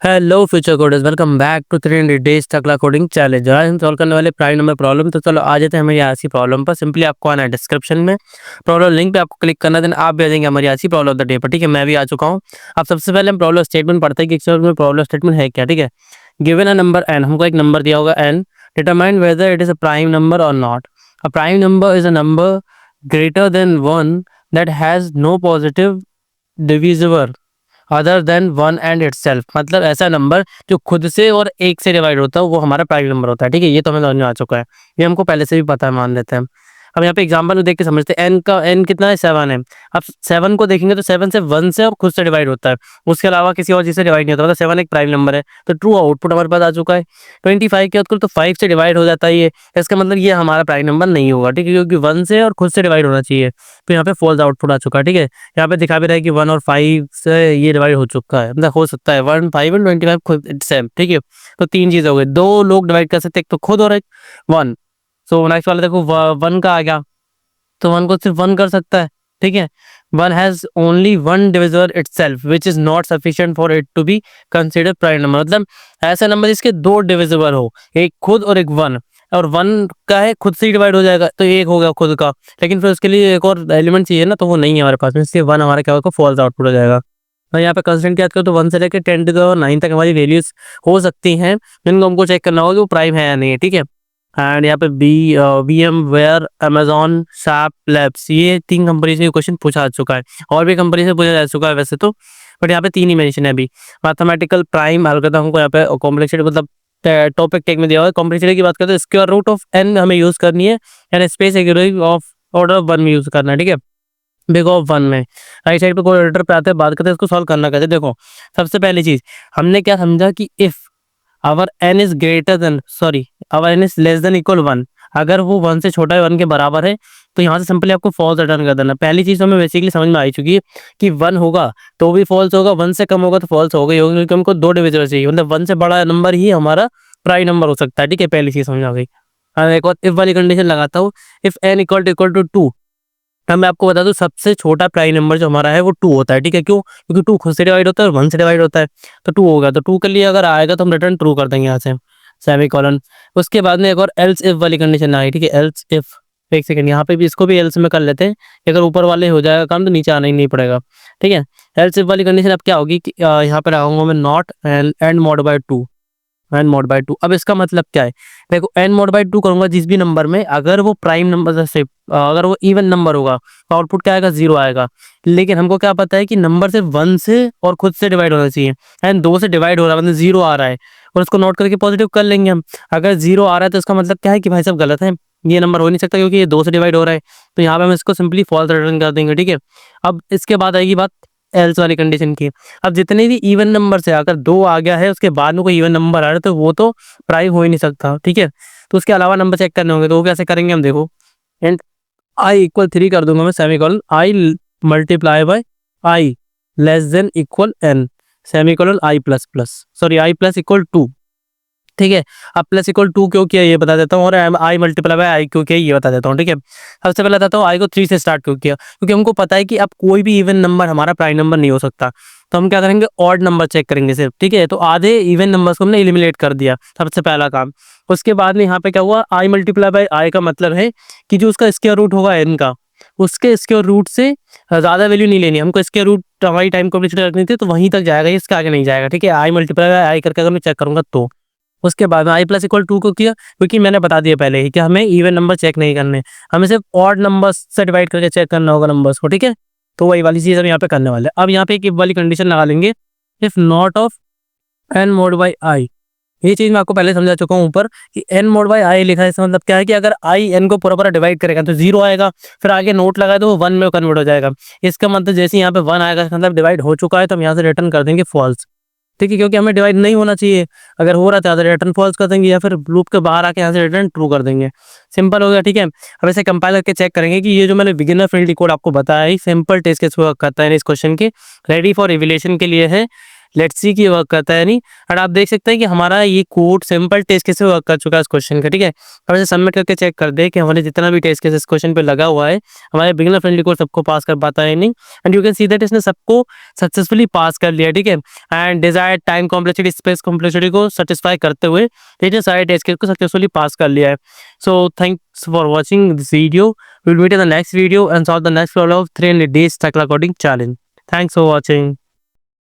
Hello future coders, welcome back to 300 days Takla coding challenge. आज हम solve करने वाले प्राइम नंबर प्रॉब्लम। तो चलो आ जाते हैं हमारी आज की प्रॉब्लम पर। सिंपली आपको आना है डिस्क्रिप्शन में, प्रॉब्लम लिंक पे आपको क्लिक करना है, देन आप भी आ जाएंगे हमारी आज की प्रॉब्लम ऑफ द डे पर। ठीक है, मैं भी आ चुका हूँ। अब सबसे पहले हम प्रॉब्लम स्टेटमेंट पढ़ते हैं कि इसमें प्रॉब्लम स्टेटमेंट है क्या। ठीक है, गिवन अ नंबर एन, हमको एक नंबर दिया होगा n, determine whether it is a prime number और नॉट। A prime number is a number greater than one that has no positive divisible other than one and itself. मतलब ऐसा number जो खुद से और एक से डिवाइड होता है वो हमारा प्राइम नंबर होता है। ठीक है, ये तो हमें समझ में आ चुका है, ये हमको पहले से भी पता है, मान लेते हैं हम। अब यहाँ पे एग्जांपल देख के समझते हैं। एन का एन कितना है, 7 है। अब 7 को देखेंगे तो 7 से 1 से और खुद से डिवाइड होता है, उसके अलावा किसी और चीज से डिवाइड नहीं होता। मतलब 7 एक प्राइम नंबर है, तो ट्रू आउटपुट हमारे पास आ चुका है। 25 के बाद तो 5 से डिवाइड हो जाता है ये, इसका मतलब ये हमारा प्राइम नंबर नहीं होगा। ठीक है, क्योंकि 1 से और खुद से डिवाइड होना चाहिए, तो यहाँ पे फॉल्स आउटपुट आ चुका है। ठीक है, यहाँ पे दिखा भी रहा है कि 1 और 5 से ये डिवाइड हो चुका है, मतलब हो सकता है 1 5 और 25 खुद सेम। ठीक है, तो तीन चीज हो गई, दो लोग डिवाइड कर सकते, एक तो खुद और एक वन। सो नेक्स्ट वाला देखो, 1 का आ गया, तो 1 को सिर्फ 1 कर सकता है। ठीक है, 1 has only one divisor itself which is not sufficient for it to be considered prime number. मतलब ऐसा नंबर जिसके दो डिविजिबल हो, एक खुद और एक वन, और 1 का है खुद से ही डिवाइड हो जाएगा, तो एक हो गया खुद का, लेकिन फिर उसके लिए एक और एलिमेंट चाहिए ना, तो वो नहीं है हमारे पास में, इसलिए 1 हमारा क्या होगा, फॉल्स आउटपुट हो जाएगा। तो यहाँ पे कंस्टेंट की याद करो तो 1 से लेकर 10 टू द 9 तक हमारी वैल्यूज हो सकती हैं, जिनको हमको चेक करना होगा कि वो प्राइम है या नहीं है। ठीक है, एंड यहाँ पे VMware, Amazon, shop labs, ये 3 कंपनी से क्वेश्चन पूछा जा चुका है। और भी कंपनी से पूछा जा चुका है वैसे तो, बट यहाँ पे 3 ही मेंशन है अभी। मैथमेटिकल प्राइम एल्गोरिथम हमको यहाँ पे कॉम्प्लेक्सिटी, मतलब टॉपिक टेक में दिया हुआ है। कॉम्प्लेक्सिटी की बात करते हैं, स्क्वायर रूट ऑफ एन हमें यूज करनी है, and space of order of 1 में यूज करना है। ठीक है, बिग ऑफ 1 में। राइट साइड पे कोऑर्डिनेटर पे आते हैं, बात करते हैं इसको सॉल्व करना कैसे। देखो, सबसे पहली चीज हमने क्या समझा कि if our n is greater than, sorry, our n is less than equal 1, अगर वो 1 से छोटा है, 1 के बराबर है, तो यहाँ से सिंपली आपको फॉल्स रिटर्न कर देना। पहली चीज तो हमें बेसिकली समझ में आ ही चुकी है कि 1 होगा तो भी फॉल्स होगा, 1 से कम होगा तो फॉल्स होगा ही होगा, क्योंकि हमको दो डिविजन चाहिए, मतलब 1 से बड़ा नंबर ही हमारा प्राइम नंबर हो सकता है। ठीक है, पहली चीज समझ आ गई। एक और इफ वाली कंडीशन लगाता हूँ, इफ एन इक्वल टू 2। अब मैं आपको बता दूं, सबसे छोटा प्राइम नंबर जो हमारा है वो 2 होता है। ठीक है, क्यों? क्योंकि 2 खुद से डिवाइड होता है और 1 से डिवाइड होता है, तो 2 होगा। तो 2 के लिए अगर आएगा तो हम रिटर्न ट्रू कर देंगे यहाँ से, सेमीकोलन। उसके बाद में एक और एल्स इफ वाली कंडीशन आई। ठीक है, एल्स इफ, एक सेकंड, यहाँ पे भी इसको भी एल्स में कर लेते हैं। अगर ऊपर वाले हो जाएगा काम तो नीचे आना ही नहीं पड़ेगा। ठीक है, एल्स इफ वाली कंडीशन अब क्या होगी कि यहाँ पे लगाऊंगा मैं not and mod by 2, n mod by 2। अब इसका मतलब क्या है, देखो एन मॉड बाय 2 करूंगा जिस भी नंबर में, अगर वो प्राइम नंबर से अगर वो इवन नंबर होगा तो आउटपुट क्या आएगा, 0 आएगा। लेकिन हमको क्या पता है कि नंबर सिर्फ 1 से और खुद से डिवाइड होना चाहिए, एंड 2 से डिवाइड हो रहा है, मतलब 0 आ रहा है, और उसको नोट करके पॉजिटिव कर लेंगे हम। अगर 0 आ रहा है तो इसका मतलब क्या है कि भाई साहब गलत है, ये नंबर हो नहीं सकता क्योंकि ये 2 से डिवाइड हो रहा है, तो यहाँ पे हम इसको सिंपली फॉल्स रिटर्न कर देंगे। ठीक है, अब इसके बाद आएगी बात एल्स वाली कंडीशन की। अब जितने भी इवन नंबर से अगर 2 आ गया है, उसके बाद में कोई इवन नंबर आ रहा है, तो वो तो प्राइम हो ही नहीं सकता। ठीक है, तो उसके अलावा नंबर चेक करने होंगे, तो वो कैसे करेंगे हम, देखो, एंड आई इक्वल 3 कर दूंगा मैं, semicolon i multiply by i less than equal n, semicolon i plus plus, sorry i plus equal 2। ठीक है, अब प्लस इक्वल 2 क्यों किया ये बता देता हूँ, और आई मल्टीप्लाई बाय आई क्यों किया ये बता देता हूँ। ठीक है, सबसे पहले बताता हूँ आई को 3 से स्टार्ट क्यों किया, क्योंकि हमको पता है कि अब कोई भी इवन नंबर हमारा प्राइम नंबर नहीं हो सकता, तो हम क्या करेंगे, ऑड नंबर चेक करेंगे सिर्फ। ठीक है, तो आधे इवन नंबर्स को हमने एलिमिनेट कर दिया, सबसे पहला काम। उसके बाद में यहाँ पे क्या हुआ, आई मल्टीप्लाई बाय आई का मतलब है कि जो उसका स्क्वायर रूट होगा एन का, उसके स्क्वायर रूट से ज्यादा वैल्यू नहीं लेनी, हमको स्क्वायर रूट हमारी टाइम कॉम्प्लेक्सिटी रखनी थी, तो वहीं तक जाएगा, इसके आगे नहीं जाएगा। ठीक है, आई मल्टीप्लाई बाय आई करके अगर मैं चेक करूंगा तो उसके बाद में आई प्लस इक्वल 2 को किया, क्योंकि मैंने बता दिया पहले ही कि हमें इवन नंबर चेक नहीं करने, हमें सिर्फ ऑड नंबर से डिवाइड करके चेक करना होगा नंबर्स को। ठीक है, तो वही वाली चीज हम यहाँ पे करने वाले हैं। अब यहाँ पे एक इफ वाली कंडीशन लगा लेंगे, if not of n mod by i. ये चीज मैं आपको पहले समझा चुका हूँ ऊपर कि एन मोड बाई आई लिखा है, इसका मतलब क्या है कि अगर आई एन को पूरा पूरा डिवाइड करेगा तो 0 आएगा, फिर आगे नोट लगाए तो वो 1 में कन्वर्ट हो जाएगा। इसका मतलब जैसे यहाँ पे 1 आएगा, इसका मतलब डिवाइड हो चुका है, तो हम यहाँ से रिटर्न कर देंगे फॉल्स। ठीक है, क्योंकि हमें डिवाइड नहीं होना चाहिए, अगर हो रहा था तो रिटर्न फॉल्स कर देंगे, या फिर लूप के बाहर आके यहाँ से रिटर्न ट्रू कर देंगे। सिंपल हो गया। ठीक है, अब इसे कंपाइल करके चेक करेंगे कि ये जो मैंने बिगिनर फ्रेंडली कोड आपको बताया है, सिंपल टेस्ट केस करता है इस क्वेश्चन के, रेडी फॉर रिविलेशन के लिए है। लेट्स सी कि वर्क करता है या नहीं। और आप देख सकते हैं कि हमारा ये कोड सिंपल टेस्ट केस से वर्क कर चुका है इस क्वेश्चन का, ठीक है। अब इसे सबमिट करके चेक कर दे कि हमारे जितना भी टेस्ट केस इस क्वेश्चन पे लगा हुआ है, हमारे बिगिनर फ्रेंडली कोड सबको पास कर पाता है या नहीं। And you can see that इसने सबको सक्सेसफुली पास कर लिया, ठीक है। And desired time complexity, space complexity को सेटिस्फाई करते हुए इसने सारे टेस्ट केस को सक्सेसफुली पास कर लिया है। So thanks for watching this video. We'll meet in the next video and solve the next problem of 300 days tackle coding challenge. Thanks for watching.